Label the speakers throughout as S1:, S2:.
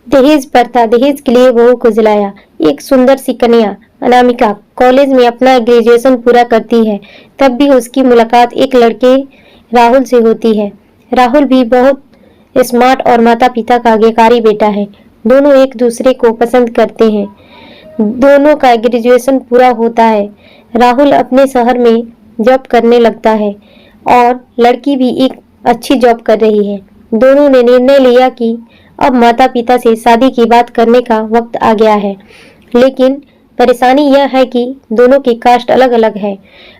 S1: दहेज प्रथा, दहेज के लिए बहू को जलाया। एक सुंदर सी कन्या अनामिका कॉलेज में अपना ग्रेजुएशन पूरा करती है, तब भी उसकी मुलाकात एक लड़के राहुल से होती है। राहुल भी बहुत स्मार्ट और माता पिता का आज्ञाकारी बेटा है। दोनों एक दूसरे को पसंद करते हैं। दोनों का ग्रेजुएशन पूरा होता है। राहुल अपने शहर में जॉब करने लगता है और लड़की भी एक अच्छी जॉब कर रही है। दोनों ने निर्णय लिया कि अब माता पिता से शादी की बात करने का वक्त आ गया है। लेकिन परेशानी यह है कि दोनों की कास्ट अलग अलग है।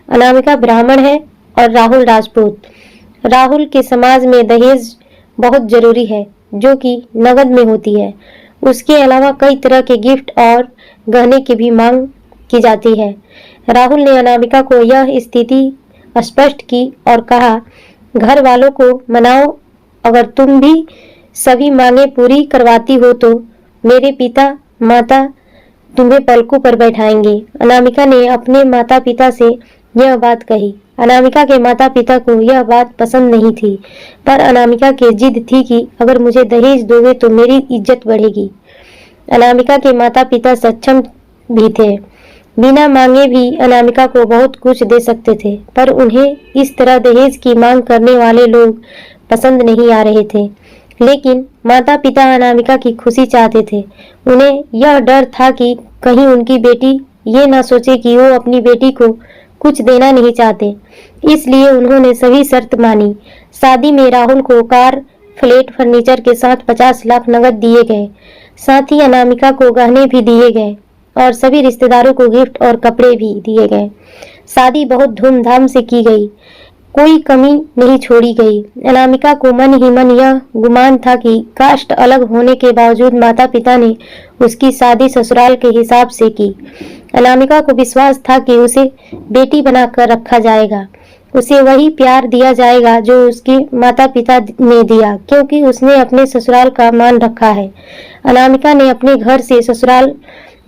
S1: अनामिका ब्राह्मण है और राहुल राजपूत। राहुल के समाज में दहेज बहुत जरूरी है, जो कि नगद में होती है। उसके अलावा कई तरह के गिफ्ट और गहने की भी मांग की जाती है। राहुल ने अनामिका को यह स्थिति स्पष्ट की और कहा, घर वालों को मनाओ, अगर तुम भी सभी मांगे पूरी करवाती हो तो मेरे पिता माता तुम्हें पलकों पर बैठाएंगे। अनामिका ने अपने माता पिता से यह बात कही। अनामिका के माता पिता को यह बात पसंद नहीं थी, पर अनामिका की जिद थी कि अगर मुझे दहेज दोगे तो मेरी इज्जत बढ़ेगी। अनामिका के माता पिता सक्षम भी थे, बिना मांगे भी अनामिका को बहुत कुछ दे सकते थे, पर उन्हें इस तरह दहेज की मांग करने वाले लोग पसंद नहीं आ रहे थे। लेकिन माता पिता अनामिका की खुशी चाहते थे। उन्हें यह डर था कि कहीं उनकी बेटी ये ना सोचे कि वो अपनी बेटी को कुछ देना नहीं चाहते, इसलिए उन्होंने सभी शर्त मानी। शादी में राहुल को कार, फ्लैट, फर्नीचर के साथ 50 लाख नकद दिए गए। साथ ही अनामिका को गहने भी दिए गए और सभी रिश्तेदारों को गिफ्ट और कपड़े भी दिए गए। शादी बहुत धूमधाम से की गई, कोई कमी नहीं छोड़ी गई। अनामिका को मन ही मन यह गुमान था कि कास्ट अलग होने के बावजूद माता पिता ने उसकी शादी ससुराल के हिसाब से की। अनामिका को विश्वास था कि उसे बेटी बनाकर रखा जाएगा, उसे वही प्यार दिया जाएगा जो उसके माता पिता ने दिया, क्योंकि उसने अपने ससुराल का मान रखा है। अनामिका ने अपने घर से ससुराल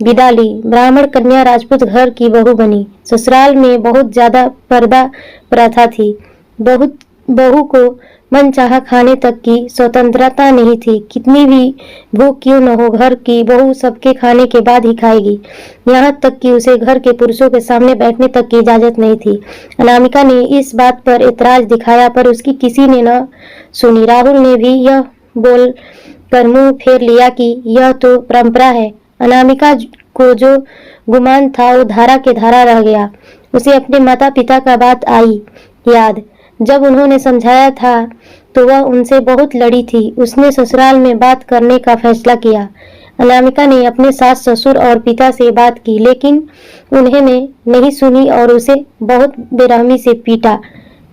S1: विदा ली। ब्राह्मण कन्या राजपूत घर की बहू बनी। ससुराल में बहुत ज्यादा पर्दा प्रथा थी। बहू को मनचाहा खाने तक की स्वतंत्रता नहीं थी। कितनी भी भूख क्यों न हो, घर की बहू सबके खाने के बाद ही खाएगी। यहाँ तक कि उसे घर के पुरुषों के सामने बैठने तक की इजाजत नहीं थी। अनामिका ने इस बात पर एतराज दिखाया, पर उसकी किसी ने न सुनी। राहुल ने भी यह बोल कर मुंह फेर लिया कि यह तो परंपरा है। अनामिका को जो गुमान था वो धारा के धारा रह गया। उसे अपने माता पिता का बात आई याद। जब उन्होंने समझाया था तो वह उनसे बहुत लड़ी थी। उसने ससुराल में बात करने का फैसला किया। अनामिका ने अपने सास ससुर और पिता से बात की, लेकिन उन्होंने नहीं सुनी और उसे बहुत बेरहमी से पीटा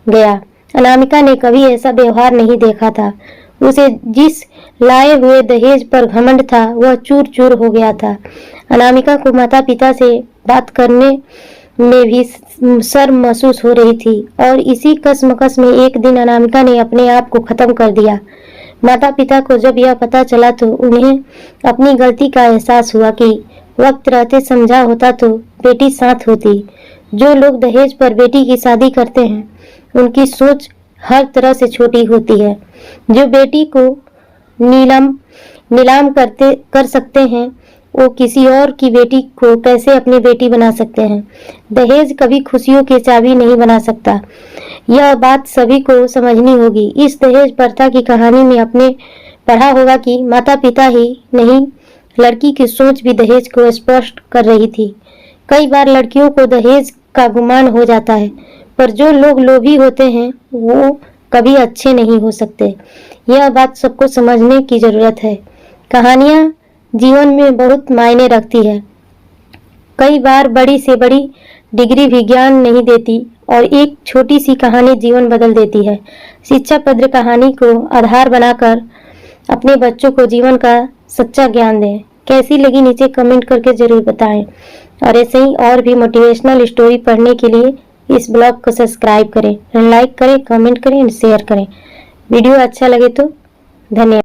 S1: गया। अनामिका ने कभी ऐसा व्यवहार नहीं देखा था। उसे जिस लाए हुए दहेज पर घमंड था वह चूर चूर हो गया था। अनामिका को माता पिता से बात करने में भी शर्म महसूस हो रही थी और इसी कसमकस में एक दिन अनामिका ने अपने आप को खत्म कर दिया। माता पिता को जब यह पता चला तो उन्हें अपनी गलती का एहसास हुआ कि वक्त रहते समझा होता तो बेटी साथ होती। जो लोग दहेज पर बेटी की शादी करते हैं उनकी सोच हर तरह से छोटी होती है। जो बेटी को नीलाम कर सकते हैं वो किसी और की बेटी को कैसे अपनी बेटी बना सकते हैं। दहेज कभी खुशियों की चाबी नहीं बना सकता, यह बात सभी को समझनी होगी। इस दहेज प्रथा की कहानी में आपने पढ़ा होगा कि माता पिता ही नहीं, लड़की की सोच भी दहेज को स्पष्ट कर रही थी। कई बार लड़कियों को दहेज का गुमान हो जाता है, पर जो लोग लोभी होते हैं वो कभी अच्छे नहीं हो सकते। यह बात सबको समझने की जरूरत है। कहानियां जीवन में बहुत मायने रखती है। कई बार बड़ी से बड़ी डिग्री भी ज्ञान नहीं देती और एक छोटी सी कहानी जीवन बदल देती है। शिक्षा पत्र कहानी को आधार बनाकर अपने बच्चों को जीवन का सच्चा ज्ञान दें। कैसी लगी नीचे कमेंट करके जरूर बताएं और ऐसे ही और भी मोटिवेशनल स्टोरी पढ़ने के लिए इस ब्लॉग को सब्सक्राइब करें, लाइक करें, कमेंट करें और शेयर करें। वीडियो अच्छा लगे तो धन्यवाद।